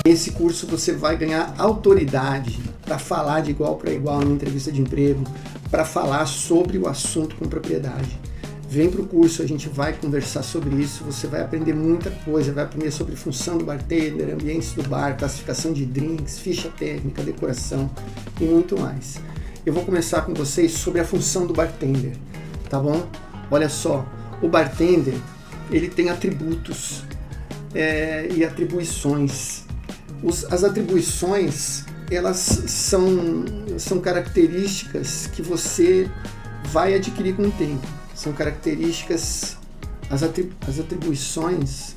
Nesse curso você vai ganhar autoridade para falar de igual para igual numa entrevista de emprego, para falar sobre o assunto com propriedade. Vem para o curso, a gente vai conversar sobre isso, você vai aprender muita coisa, vai aprender sobre função do bartender, ambientes do bar, classificação de drinks, ficha técnica, decoração e muito mais. Eu vou começar com vocês sobre a função do bartender, tá bom? Olha só, o bartender, ele tem atributos e atribuições. As atribuições, elas são características que você vai adquirir com o tempo. São características, as atribuições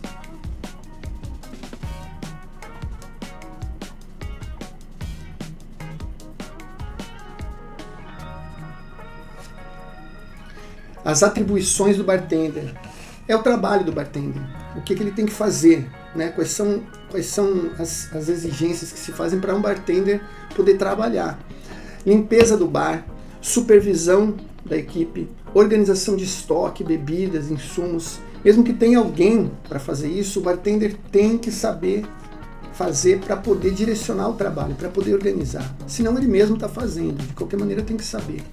do bartender. É o trabalho do bartender. O que ele tem que fazer, né? Quais são as exigências que se fazem para um bartender poder trabalhar. Limpeza do bar, supervisão da equipe, organização de estoque, bebidas, insumos. Mesmo que tenha alguém para fazer isso, o bartender tem que saber fazer para poder direcionar o trabalho, para poder organizar. Senão ele mesmo está fazendo, de qualquer maneira tem que saber.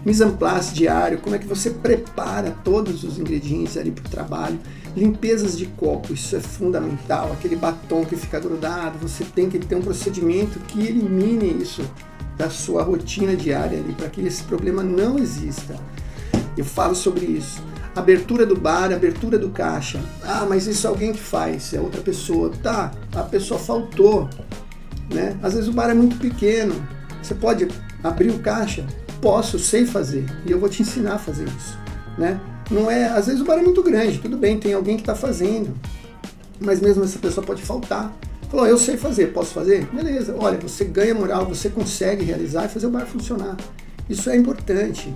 Mise en place diário, como é que você prepara todos os ingredientes ali para o trabalho. Limpezas de copo, isso é fundamental. Aquele batom que fica grudado, você tem que ter um procedimento que elimine isso da sua rotina diária ali, para que esse problema não exista. Eu falo sobre isso. Abertura do bar, abertura do caixa. Ah, mas isso é alguém que faz, é outra pessoa. Tá, a pessoa faltou, né? Às vezes o bar é muito pequeno. Você pode abrir o caixa? Posso, sei fazer. E eu vou te ensinar a fazer isso, né? Não é, às vezes o bar é muito grande, tudo bem, tem alguém que está fazendo. Mas mesmo essa pessoa pode faltar. Falou, eu sei fazer, posso fazer? Beleza, olha, você ganha moral, você consegue realizar e fazer o bar funcionar. Isso é importante.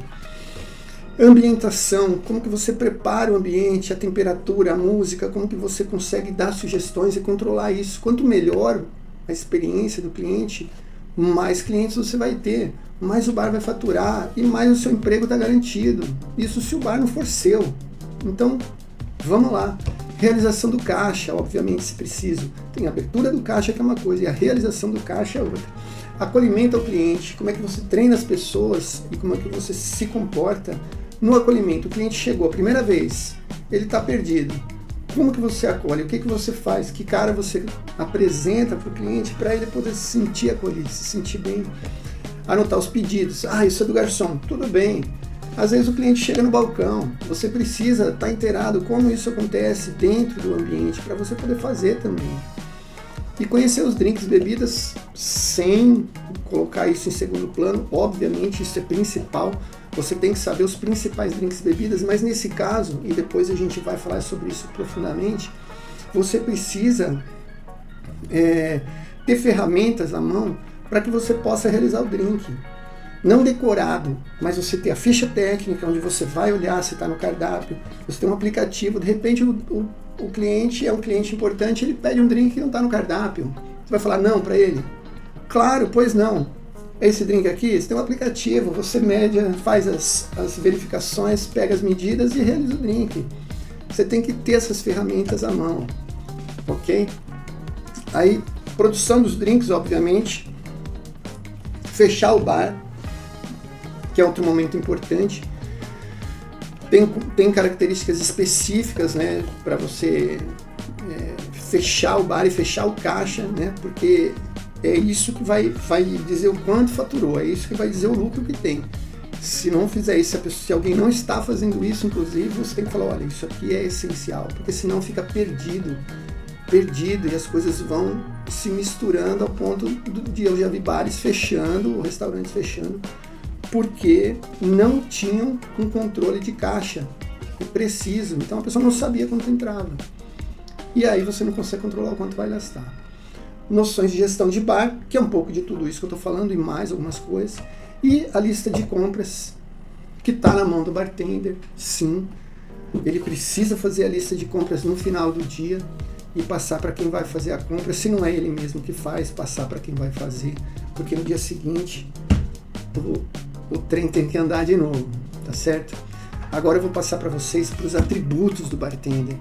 Ambientação, como que você prepara o ambiente, a temperatura, a música, como que você consegue dar sugestões e controlar isso. Quanto melhor a experiência do cliente, mais clientes você vai ter, mais o bar vai faturar e mais o seu emprego está garantido. Isso se o bar não for seu. Então, vamos lá. Realização do caixa, obviamente, se preciso. Tem a abertura do caixa, que é uma coisa, e a realização do caixa é outra. Acolhimento ao cliente, como é que você treina as pessoas e como é que você se comporta no acolhimento. O cliente chegou a primeira vez, ele está perdido. Como que você acolhe? O que você faz? Que cara você apresenta para o cliente para ele poder se sentir acolhido, se sentir bem? Anotar os pedidos. Ah, isso é do garçom. Tudo bem. Às vezes o cliente chega no balcão, você precisa estar inteirado como isso acontece dentro do ambiente para você poder fazer também. E conhecer os drinks, bebidas, sem colocar isso em segundo plano, obviamente isso é principal. Você tem que saber os principais drinks e bebidas, mas nesse caso, e depois a gente vai falar sobre isso profundamente, você precisa ter ferramentas à mão para que você possa realizar o drink. Não decorado, mas você tem a ficha técnica, onde você vai olhar se está no cardápio, você tem um aplicativo, de repente o cliente é um cliente importante, ele pede um drink que não está no cardápio. Você vai falar não para ele? Claro, pois não. Esse drink aqui, você tem um aplicativo, você mede, faz as verificações, pega as medidas e realiza o drink. Você tem que ter essas ferramentas à mão, ok? Aí, produção dos drinks, obviamente, fechar o bar, que é outro momento importante. Tem características específicas, né, para você fechar o bar e fechar o caixa, né, porque é isso que vai dizer o quanto faturou, é isso que vai dizer o lucro que tem. Se não fizer isso, se alguém não está fazendo isso, inclusive, você tem que falar, olha, isso aqui é essencial, porque senão fica perdido e as coisas vão se misturando ao ponto de eu já vi bares fechando, restaurantes fechando, porque não tinham um controle de caixa preciso. Então a pessoa não sabia quanto entrava. E aí você não consegue controlar o quanto vai gastar. Noções de gestão de bar, que é um pouco de tudo isso que eu estou falando e mais algumas coisas. E a lista de compras, que está na mão do bartender, sim. Ele precisa fazer a lista de compras no final do dia e passar para quem vai fazer a compra. Se não é ele mesmo que faz, passar para quem vai fazer. Porque no dia seguinte o trem tem que andar de novo, tá certo? Agora eu vou passar para vocês para os atributos do bartender.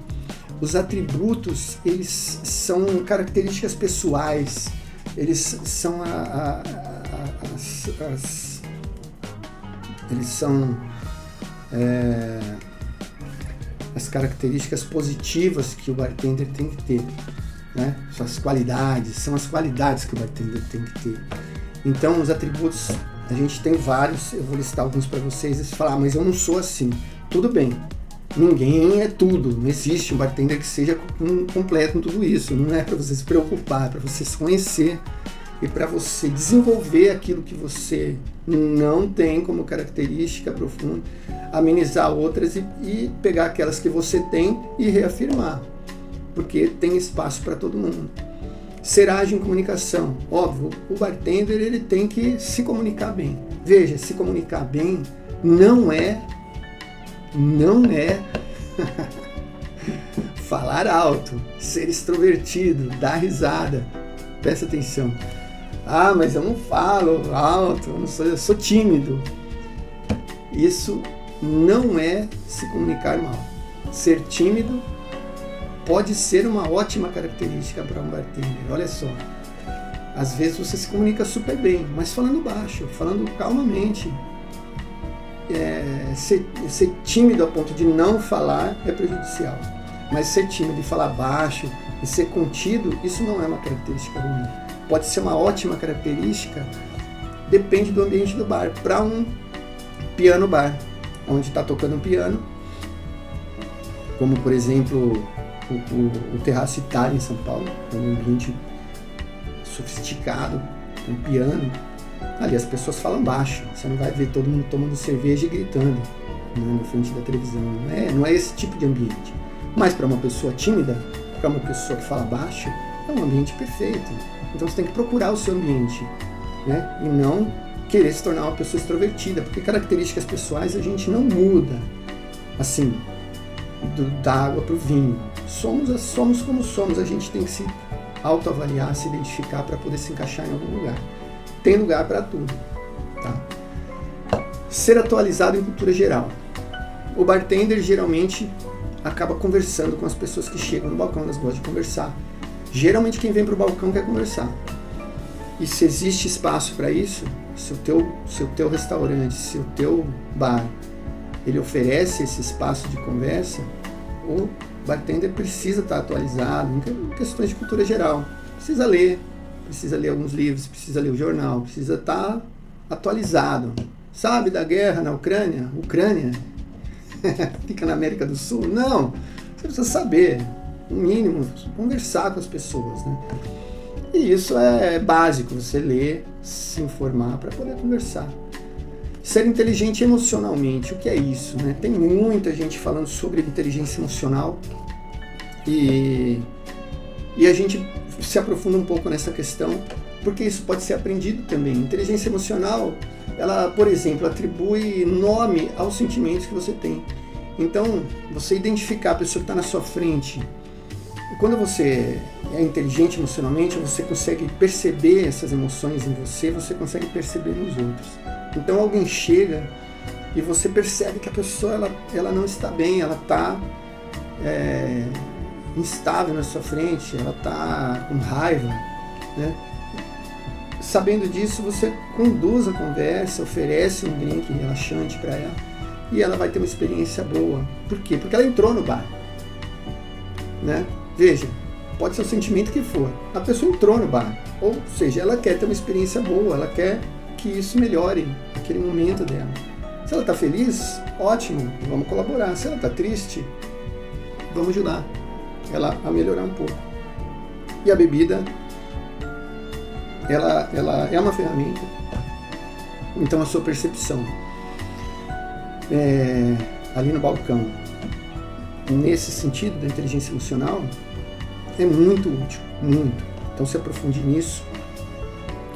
Os atributos, eles são características pessoais, eles são as características positivas que o bartender tem que ter, né? Suas qualidades, são as qualidades que o bartender tem que ter. Então, os atributos, a gente tem vários, eu vou listar alguns para vocês e falar, mas eu não sou assim. Tudo bem, ninguém é tudo, não existe um bartender que seja completo em tudo isso, não é para você se preocupar, é para você se conhecer e para você desenvolver aquilo que você não tem como característica profunda, amenizar outras e pegar aquelas que você tem e reafirmar, porque tem espaço para todo mundo. Ser ágil em comunicação, óbvio, o bartender ele tem que se comunicar bem. Veja, se comunicar bem não é falar alto, ser extrovertido, dar risada. Presta atenção. Ah, mas eu não falo alto, eu sou tímido. Isso não é se comunicar mal. Ser tímido pode ser uma ótima característica para um bartender. Olha só, às vezes você se comunica super bem, mas falando baixo, falando calmamente. Ser tímido a ponto de não falar é prejudicial. Mas ser tímido e falar baixo e ser contido, isso não é uma característica ruim. Pode ser uma ótima característica, depende do ambiente do bar. Para um piano bar, onde está tocando um piano, como por exemplo o Terraço Itália em São Paulo, é um ambiente sofisticado, um piano. Ali as pessoas falam baixo, você não vai ver todo mundo tomando cerveja e gritando, né, na frente da televisão. Não é esse tipo de ambiente. Mas para uma pessoa tímida, para uma pessoa que fala baixo, é um ambiente perfeito. Então você tem que procurar o seu ambiente, né, e não querer se tornar uma pessoa extrovertida, porque características pessoais a gente não muda assim, da água para o vinho. Somos como somos, a gente tem que se autoavaliar, se identificar para poder se encaixar em algum lugar. Tem lugar para tudo, tá? Ser atualizado em cultura geral. O bartender geralmente acaba conversando com as pessoas que chegam no balcão, elas gostam de conversar. Geralmente quem vem para o balcão quer conversar. E se existe espaço para isso, se o teu restaurante, se o teu bar, ele oferece esse espaço de conversa, o bartender precisa estar atualizado em questões de cultura geral. Precisa ler alguns livros, precisa ler o jornal, precisa estar atualizado. Sabe da guerra na Ucrânia? Ucrânia fica na América do Sul? Não, você precisa saber, no mínimo, conversar com as pessoas, né? E isso é básico, você ler, se informar para poder conversar. Ser inteligente emocionalmente, o que é isso, né? Tem muita gente falando sobre inteligência emocional e a gente se aprofunda um pouco nessa questão, porque isso pode ser aprendido também. Inteligência emocional, ela, por exemplo, atribui nome aos sentimentos que você tem. Então, você identificar a pessoa que está na sua frente, quando você é inteligente emocionalmente, você consegue perceber essas emoções em você, você consegue perceber nos outros. Então alguém chega e você percebe que a pessoa ela não está bem, ela está instável na sua frente, ela está com raiva, né? Sabendo disso, você conduz a conversa, oferece um drink relaxante para ela e ela vai ter uma experiência boa. Por quê? Porque ela entrou no bar, né? Veja, pode ser o sentimento que for, a pessoa entrou no bar, ou seja, ela quer ter uma experiência boa, ela quer que isso melhore aquele momento dela. Se ela está feliz, ótimo, vamos colaborar. Se ela está triste, vamos ajudar ela a melhorar um pouco. E a bebida, ela é uma ferramenta. Então a sua percepção ali no balcão, nesse sentido da inteligência emocional, é muito útil, muito. Então se aprofunde nisso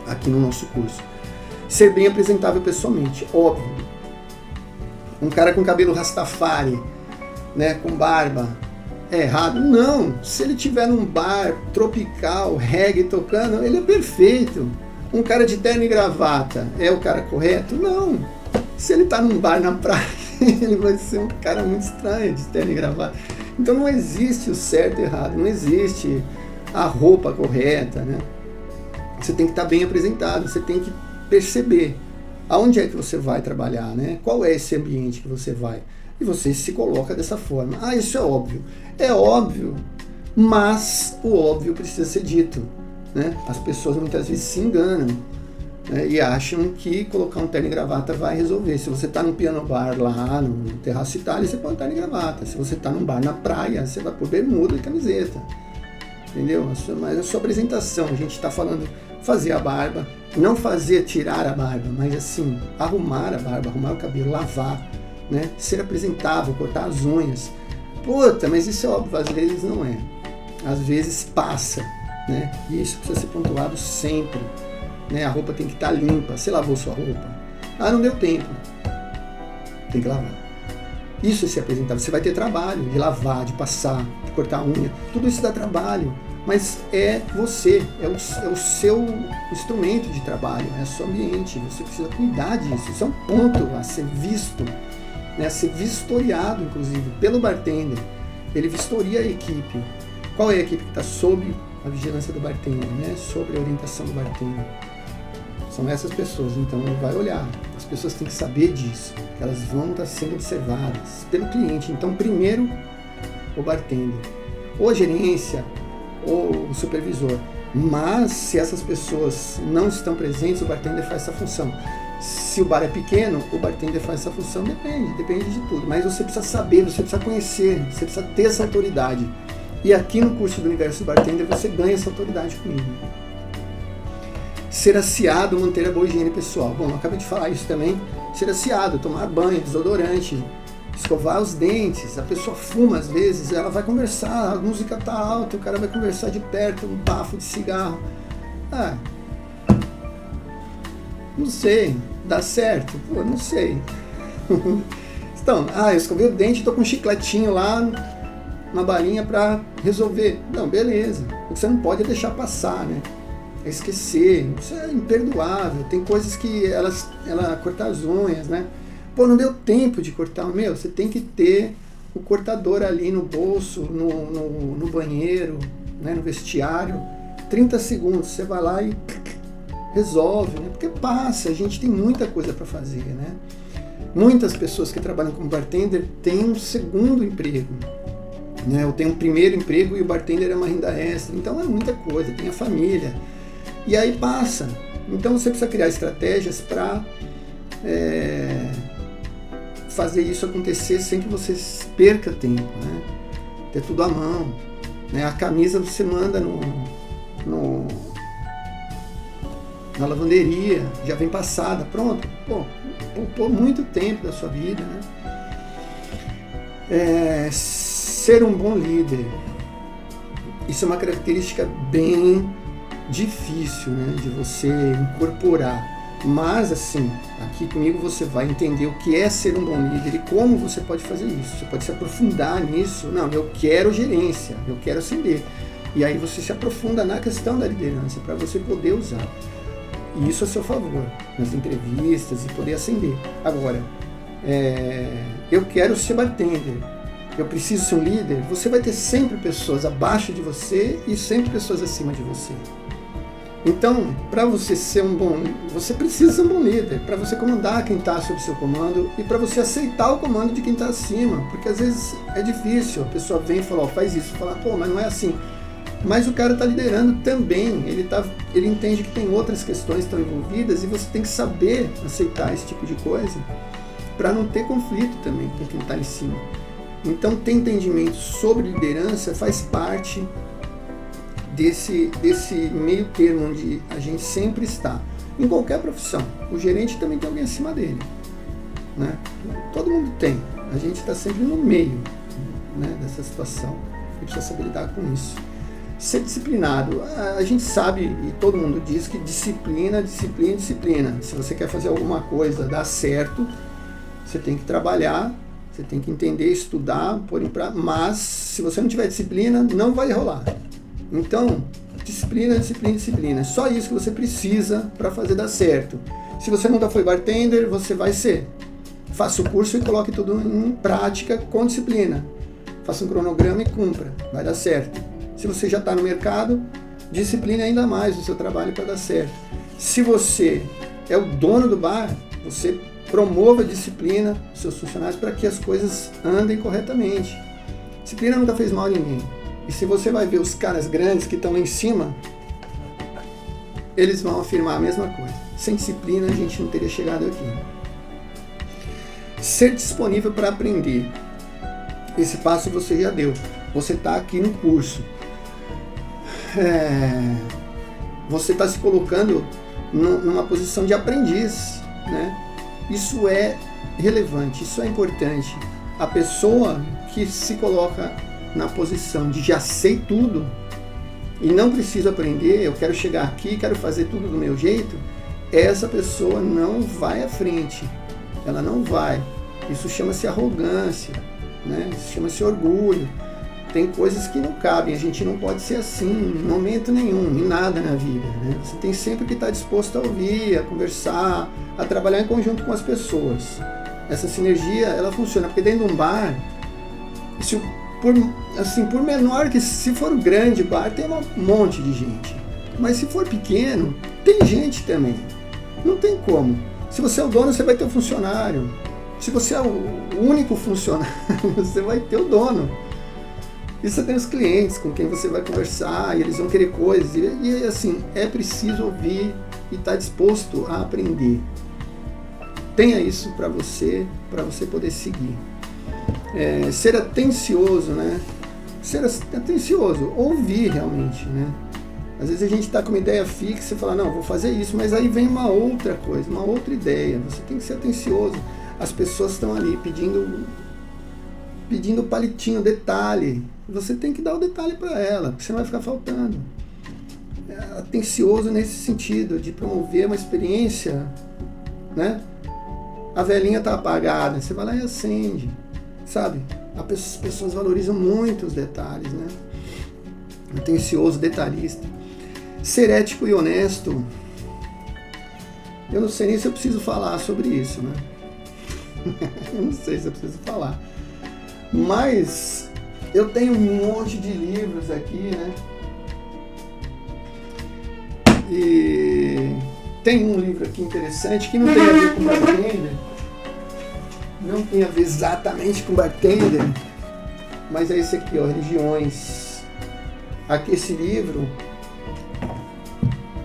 aqui no nosso curso. Ser bem apresentável pessoalmente, óbvio. Um cara com cabelo rastafari, né, com barba, é errado? Não, se ele estiver num bar tropical, reggae tocando, ele é perfeito. Um cara de terno e gravata é o cara correto? Não. Se ele tá num bar na praia, ele vai ser um cara muito estranho de terno e gravata. Então não existe o certo e errado, não existe a roupa correta, né? Você tem que estar bem apresentado, você tem que perceber aonde é que você vai trabalhar, né? Qual é esse ambiente que você vai? E você se coloca dessa forma. Ah, isso é óbvio. É óbvio, mas o óbvio precisa ser dito, né? As pessoas muitas vezes se enganam, né? E acham que colocar um terno e gravata vai resolver. Se você está num piano bar lá, no Terraço Itália, você põe um terno e gravata. Se você está num bar na praia, você vai pôr bermuda e camiseta. Entendeu? Mas a sua apresentação, a gente está falando fazer a barba, não fazer tirar a barba, mas assim, arrumar a barba, arrumar o cabelo, lavar, né? Ser apresentável, cortar as unhas. Puta, mas isso é óbvio, às vezes não é. Às vezes passa, né? E isso precisa ser pontuado sempre, né? A roupa tem que estar limpa. Você lavou sua roupa? Ah, não deu tempo. Tem que lavar. Isso é ser apresentável. Você vai ter trabalho de lavar, de passar, de cortar a unha. Tudo isso dá trabalho. Mas é você, é o seu instrumento de trabalho, é o seu ambiente. Você precisa cuidar disso. Isso é um ponto a ser visto, né? A ser vistoriado, inclusive, pelo bartender. Ele vistoria a equipe. Qual é a equipe que está sob a vigilância do bartender, né? Sob a orientação do bartender? São essas pessoas, então ele vai olhar. As pessoas têm que saber disso. Elas vão estar sendo observadas pelo cliente. Então, primeiro, o bartender, ou a gerência, ou o supervisor. Mas, se essas pessoas não estão presentes, o bartender faz essa função. Se o bar é pequeno, o bartender faz essa função. Depende de tudo. Mas você precisa saber, você precisa conhecer, você precisa ter essa autoridade. E aqui no curso do Universo do Bartender, você ganha essa autoridade comigo. Ser aciado, manter a boa higiene pessoal. Bom, eu acabei de falar isso também. Ser aciado, tomar banho, desodorante, escovar os dentes. A pessoa fuma às vezes, ela vai conversar, a música tá alta, o cara vai conversar de perto, um bafo de cigarro. Ah, não sei, dá certo? Pô, não sei. Então, eu escovei o dente, tô com um chicletinho lá, uma balinha para resolver. Não, beleza. O que você não pode é deixar passar, né? É esquecer. Isso é imperdoável. Tem coisas que ela cortar as unhas, né? Pô, não deu tempo de cortar. Meu, você tem que ter o cortador ali no bolso, no banheiro, né? No vestiário. 30 segundos. Você vai lá e resolve, né? Porque passa. A gente tem muita coisa para fazer, né? Muitas pessoas que trabalham como bartender têm um segundo emprego, né? Eu tenho um primeiro emprego e o bartender é uma renda extra. Então é muita coisa. Tem a família. E aí passa. Então você precisa criar estratégias para fazer isso acontecer sem que você perca tempo, né? Ter tudo à mão, né? A camisa você manda na lavanderia, já vem passada, pronto. Pô, poupou muito tempo da sua vida, né? Ser um bom líder. Isso é uma característica bem difícil, né, de você incorporar. Mas, assim, aqui comigo você vai entender o que é ser um bom líder e como você pode fazer isso. Você pode se aprofundar nisso. Não, eu quero gerência, eu quero ascender. E aí você se aprofunda na questão da liderança para você poder usar. E isso a seu favor, nas entrevistas e poder ascender. Agora, eu quero ser bartender. Eu preciso ser um líder. Você vai ter sempre pessoas abaixo de você e sempre pessoas acima de você. Então, para você ser você precisa ser um bom líder, para você comandar quem está sob seu comando e para você aceitar o comando de quem está acima, porque às vezes é difícil, a pessoa vem e fala, faz isso, fala, mas não é assim. Mas o cara está liderando também, ele entende que tem outras questões que estão envolvidas e você tem que saber aceitar esse tipo de coisa para não ter conflito também com quem está em cima. Então, ter entendimento sobre liderança faz parte desse meio termo onde a gente sempre está, em qualquer profissão. O gerente também tem alguém acima dele, né? Todo mundo tem. A gente está sempre no meio, né, dessa situação e precisa saber lidar com isso. Ser disciplinado. A gente sabe, e todo mundo diz que disciplina. Se você quer fazer alguma coisa dar certo, você tem que trabalhar, você tem que entender, estudar, mas se você não tiver disciplina, não vai rolar. Então, disciplina. Só isso que você precisa para fazer dar certo. Se você nunca foi bartender, você vai ser. faça o curso e coloque tudo em prática com disciplina. Faça um cronograma e cumpra, vai dar certo. Se você já está no mercado, discipline ainda mais o seu trabalho para dar certo. Se você é o dono do bar, você promova a disciplina dos seus funcionários para que as coisas andem corretamente. Disciplina nunca fez mal a ninguém. E se você vai ver os caras grandes que estão lá em cima, eles vão afirmar a mesma coisa. Sem disciplina a gente não teria chegado aqui. Ser disponível para aprender. Esse passo você já deu. Você está aqui no curso. Você está se colocando numa posição de aprendiz, né? Isso é relevante, isso é importante. A pessoa que se coloca na posição de já sei tudo e não preciso aprender, eu quero chegar aqui, quero fazer tudo do meu jeito, essa pessoa não vai à frente. Ela não vai. Isso chama-se arrogância, né? Isso chama-se orgulho. Tem coisas que não cabem, a gente não pode ser assim em momento nenhum, em nada na vida, né? Você tem sempre que estar disposto a ouvir, a conversar, a trabalhar em conjunto com as pessoas. Essa sinergia, ela funciona, porque dentro de um bar, por menor que, se for um grande bar, tem um monte de gente. Mas se for pequeno, tem gente também. Não tem como. Se você é o dono, você vai ter o funcionário. Se você é o único funcionário, você vai ter o dono. E você tem os clientes com quem você vai conversar e eles vão querer coisas. E assim, é preciso ouvir e estar disposto a aprender. Tenha isso para você poder seguir. Ser atencioso, né? Ser atencioso, ouvir realmente, né? Às vezes a gente está com uma ideia fixa e fala, não, vou fazer isso, mas aí vem uma outra coisa, uma outra ideia. Você tem que ser atencioso. As pessoas estão ali pedindo palitinho, detalhe. Você tem que dar o detalhe para ela, porque senão vai ficar faltando. Atencioso nesse sentido, de promover uma experiência, né? A velhinha está apagada, você vai lá e acende, sabe? As pessoas valorizam muito os detalhes, né? Atencioso, detalhista. Ser ético e honesto, eu não sei nem se eu preciso falar sobre isso, né? Eu não sei se eu preciso falar. Mas eu tenho um monte de livros aqui, né? E tem um livro aqui interessante que não tem a ver com bartender. Não tem a ver exatamente com bartender. Mas é esse aqui, ó, Religiões. Aqui esse livro...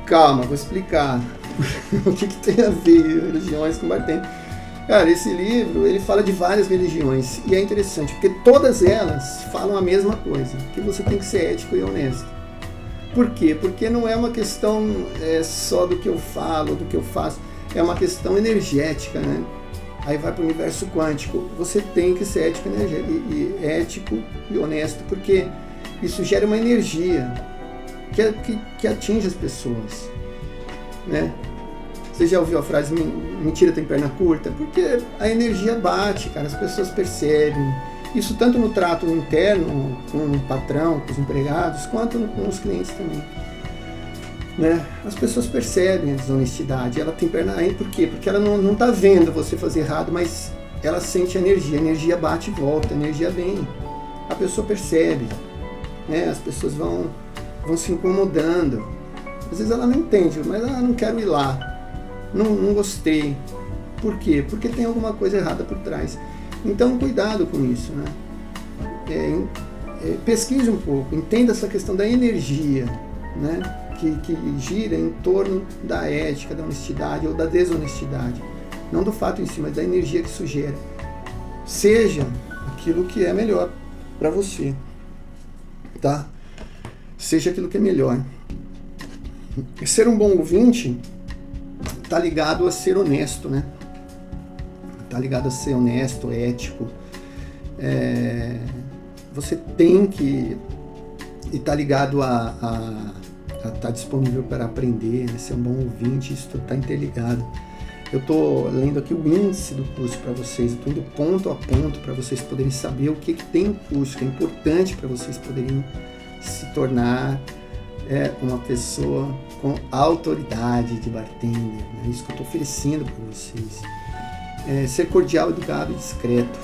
Calma, vou explicar o que tem a ver religiões com bartender. Cara, esse livro, ele fala de várias religiões e é interessante, porque todas elas falam a mesma coisa, que você tem que ser ético e honesto. Por quê? Porque não é uma questão só do que eu falo, do que eu faço, é uma questão energética, né? Aí vai para o universo quântico. Você tem que ser ético e honesto, porque isso gera uma energia que atinge as pessoas, né? Você já ouviu a frase, mentira tem perna curta? Porque a energia bate, cara, as pessoas percebem. Isso tanto no trato interno, com o patrão, com os empregados, quanto com os clientes também. Né? As pessoas percebem a desonestidade, ela tem perna aí, por quê? Porque ela não está vendo você fazer errado, mas ela sente a energia bate e volta, a energia vem. A pessoa percebe, né? As pessoas vão se incomodando. Às vezes ela não entende, mas não quero ir lá. Não gostei. Por quê? Porque tem alguma coisa errada por trás. Então, cuidado com isso, né? Pesquise um pouco, entenda essa questão da energia, né? Que gira em torno da ética, da honestidade ou da desonestidade. Não do fato em si, mas da energia que isso gera. Seja aquilo que é melhor para você, tá? Seja aquilo que é melhor. E ser um bom ouvinte está ligado a ser honesto, né? Está ligado a ser honesto, ético. Você tem que estar ligado a estar disponível para aprender, né? Ser um bom ouvinte, isso tudo está interligado. Eu estou lendo aqui o índice do curso para vocês, eu estou indo ponto a ponto para vocês poderem saber o que tem no curso, que é importante para vocês poderem se tornar uma pessoa com autoridade de bartender, né? Isso que eu estou oferecendo para vocês. ser cordial, educado e discreto.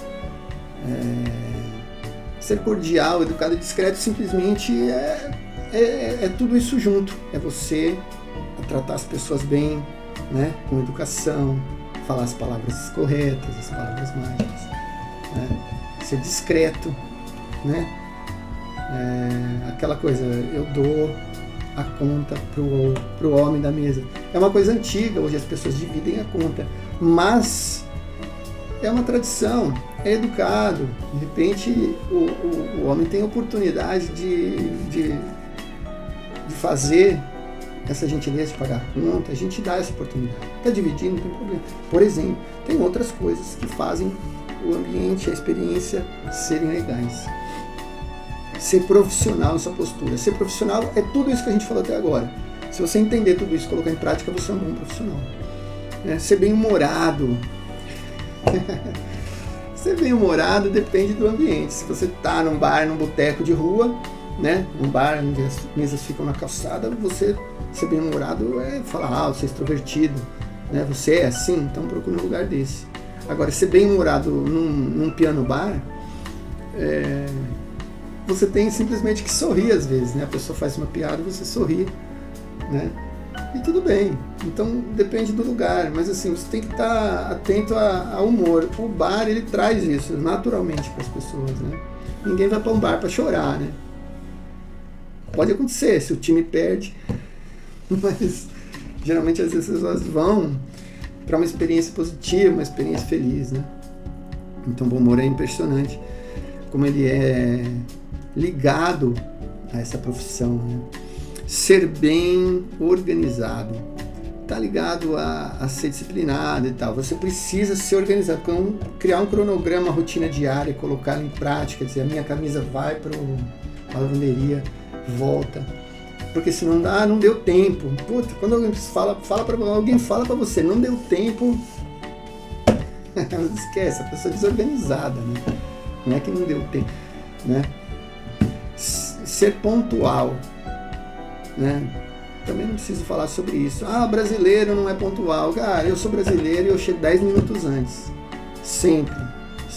Ser cordial, educado e discreto simplesmente é tudo isso junto. É você tratar as pessoas bem, né, com educação, falar as palavras corretas, as palavras mágicas, né, ser discreto, né, aquela coisa, eu dou a conta pro homem da mesa. É uma coisa antiga, hoje as pessoas dividem a conta, mas é uma tradição, é educado. De repente o homem tem a oportunidade de fazer essa gentileza de pagar a conta, a gente dá essa oportunidade. Está dividindo, não tem problema. Por exemplo, tem outras coisas que fazem o ambiente, a experiência serem legais. Ser profissional nessa postura. Ser profissional é tudo isso que a gente falou até agora. Se você entender tudo isso e colocar em prática, você é um bom profissional. Ser bem-humorado. Ser bem-humorado depende do ambiente. Se você está num bar, num boteco de rua, né, um bar onde as mesas ficam na calçada, você ser bem-humorado é falar, você é extrovertido, né, você é assim, então procure um lugar desse. Agora, ser bem-humorado num piano bar, você tem simplesmente que sorrir às vezes, né? A pessoa faz uma piada, você sorri, né? E tudo bem. Então depende do lugar, mas assim, você tem que estar atento ao humor. O bar, ele traz isso naturalmente para as pessoas, né? Ninguém vai para um bar para chorar, né? Pode acontecer se o time perde, mas geralmente as pessoas vão para uma experiência positiva, uma experiência feliz, né? Então o bom humor é impressionante como ele é ligado a essa profissão, né? Ser bem organizado, tá ligado a ser disciplinado e tal. Você precisa ser organizado, criar um cronograma, uma rotina diária, colocá-la em prática, dizer, a minha camisa vai para a lavanderia, volta, porque se não dá, não deu tempo. Puta, quando alguém fala para você, não deu tempo, esquece, a pessoa é desorganizada, né? Não é que não deu tempo, né? Ser pontual, né? Também não preciso falar sobre isso. Brasileiro não é pontual. Cara, eu sou brasileiro e eu chego 10 minutos antes. Sempre.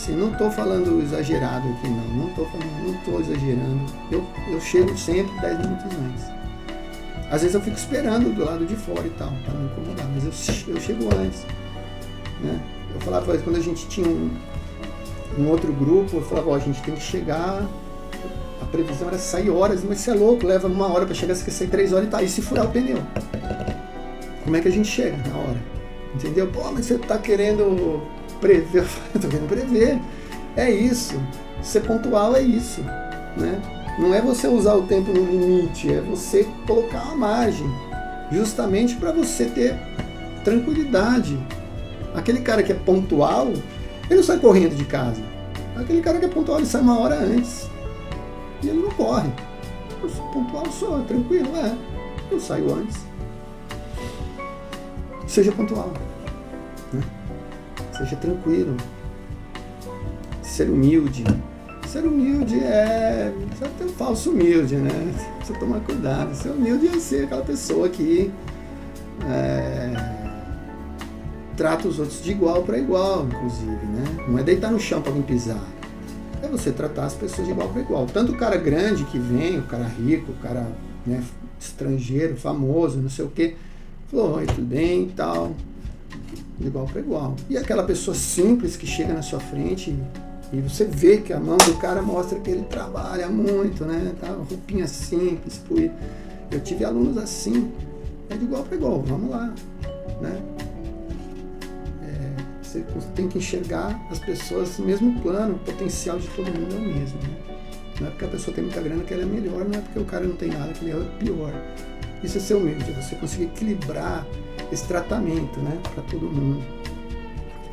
Não estou falando exagerado aqui, não estou exagerando. Eu chego sempre 10 minutos antes. Às vezes eu fico esperando do lado de fora e tal, para não incomodar, mas eu chego antes, né? Eu falava, quando a gente tinha um outro grupo, eu falava, a gente tem que chegar, a previsão era sair horas, mas você é louco, leva 1 hora para chegar, você quer sair 3 horas e tá, e se furar o pneu? Como é que a gente chega na hora? Entendeu? Mas você tá querendo prever, eu tô querendo prever, é isso, ser pontual é isso, né? Não é você usar o tempo no limite, é você colocar uma margem, justamente para você ter tranquilidade. Aquele cara que é pontual, ele não sai correndo de casa. Aquele cara que é pontual, ele sai 1 hora antes. E ele não corre. Eu sou pontual, sou tranquilo, eu saio antes. Seja pontual, né? Seja tranquilo. Ser humilde. Ser humilde você tem um falso humilde, né? Precisa tomar cuidado. Ser humilde é ser aquela pessoa que trata os outros de igual para igual, inclusive, né? Não é deitar no chão para alguém pisar. É você tratar as pessoas de igual para igual. Tanto o cara grande que vem, o cara rico, o cara, né, estrangeiro, famoso, não sei o quê, falou, oi, tudo bem e tal, de igual para igual. E aquela pessoa simples que chega na sua frente e você vê que a mão do cara mostra que ele trabalha muito, né? Tá, roupinha simples, fluida. Eu tive alunos assim, é de igual para igual, vamos lá, né? Você tem que enxergar as pessoas no mesmo plano, o potencial de todo mundo é o mesmo, né? Não é porque a pessoa tem muita grana que ela é melhor, não é porque o cara não tem nada que ele é pior. Isso é ser humilde, é você conseguir equilibrar esse tratamento, né, para todo mundo.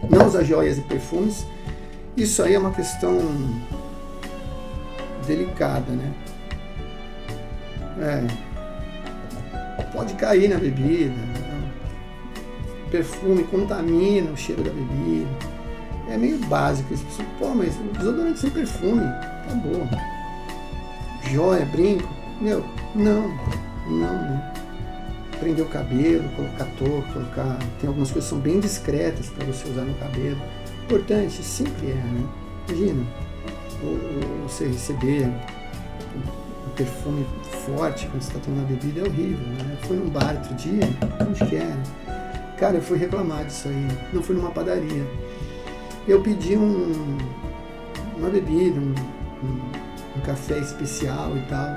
Não usar joias e perfumes, isso aí é uma questão delicada, né? Pode cair na bebida, perfume contamina o cheiro da bebida. É meio básico isso. Mas o desodorante sem perfume, acabou. Joia, brinco, não. prender o cabelo, colocar touca, tem algumas coisas que são bem discretas para você usar no cabelo. Importante, sempre né? Imagina, você receber um perfume forte quando você está tomando a bebida é horrível, né? Eu fui num bar outro dia, onde que era? Cara, eu fui reclamar disso aí, não fui numa padaria. Eu pedi uma bebida, um café especial e tal.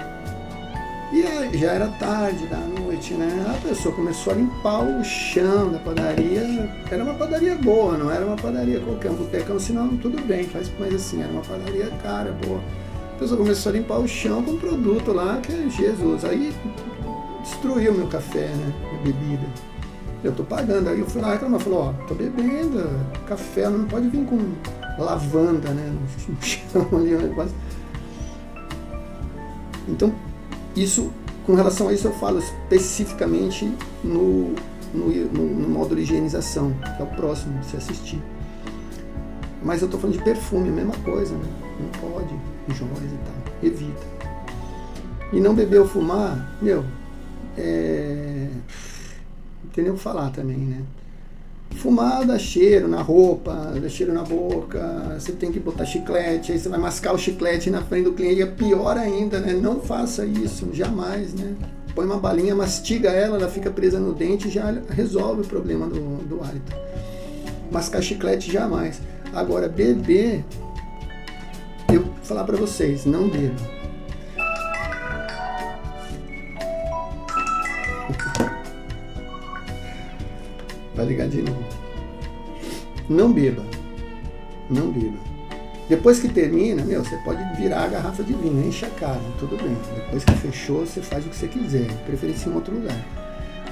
E já era tarde da noite, né? A pessoa começou a limpar o chão da padaria. Era uma padaria boa, não era uma padaria qualquer, um botecão, senão tudo bem, mas assim, era uma padaria cara, boa. A pessoa começou a limpar o chão com um produto lá que é Jesus. Aí destruiu meu café, né? Minha bebida. Eu tô pagando. Aí eu fui lá reclamar, falou, tô bebendo café, não pode vir com lavanda, né? No chão ali, um negócio. Então, com relação a isso eu falo especificamente no modo de higienização, que é o próximo de se assistir. Mas eu tô falando de perfume, a mesma coisa, né? Não pode, joias e tal, evita. E não beber ou fumar, não tem nem o que falar também, né? Fumar dá cheiro na roupa, dá cheiro na boca, você tem que botar chiclete, aí você vai mascar o chiclete na frente do cliente, é pior ainda, né? Não faça isso, jamais, né? Põe uma balinha, mastiga ela fica presa no dente e já resolve o problema do hálito. Mascar chiclete, jamais. Agora, beber, eu vou falar pra vocês, não bebam. Vai ligar de novo. Não beba. Não beba. Depois que termina, você pode virar a garrafa de vinho, enche a cara, tudo bem. Depois que fechou, você faz o que você quiser, preferência em outro lugar.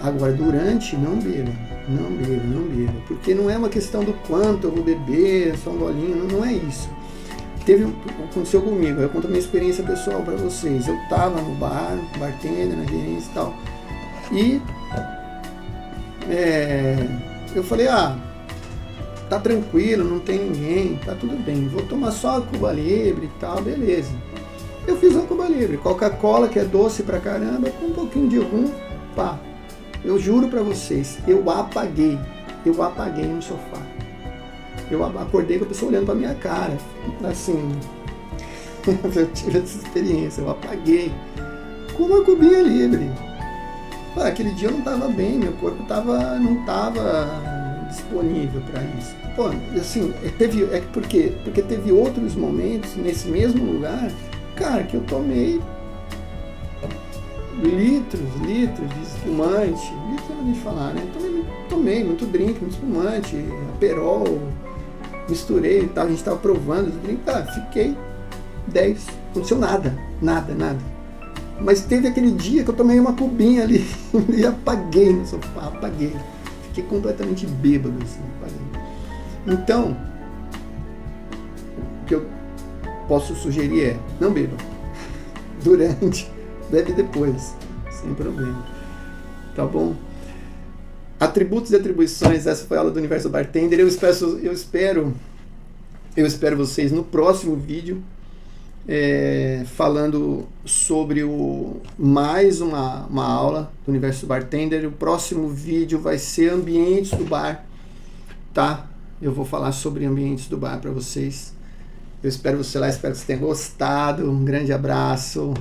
Agora, durante, não beba. Não beba, não beba. Porque não é uma questão do quanto eu vou beber, só um golinho, não é isso. Aconteceu comigo, eu conto a minha experiência pessoal para vocês. Eu tava no bar, bartender, na gerência e tal. E eu falei, tá tranquilo, não tem ninguém, tá tudo bem, vou tomar só a Cuba Libre e tal, beleza. Eu fiz uma Cuba Libre, Coca-Cola, que é doce pra caramba, com um pouquinho de rum, pá. Eu juro pra vocês, eu apaguei no sofá. Eu acordei com a pessoa olhando pra minha cara, assim, eu tive essa experiência, eu apaguei com uma cubinha libre. Aquele dia eu não estava bem, meu corpo não estava disponível para isso. Assim, por quê? Porque teve outros momentos nesse mesmo lugar, cara, que eu tomei litros de espumante, literalmente falar, né? Tomei muito drink, muito espumante, Aperol, misturei e tal, a gente estava provando os drinks, fiquei 10, não aconteceu nada. Mas teve aquele dia que eu tomei uma cubinha ali e apaguei no sofá, apaguei. Fiquei completamente bêbado, assim, apaguei. Então, o que eu posso sugerir é, não beba. Durante, bebe depois, sem problema. Tá bom? Atributos e atribuições, essa foi a aula do Universo Bartender. Eu espero vocês no próximo vídeo. Falando sobre mais uma aula do Universo Bartender. O próximo vídeo vai ser ambientes do bar, tá? Eu vou falar sobre ambientes do bar para vocês. Eu espero você lá, espero que você tenha gostado. Um grande abraço.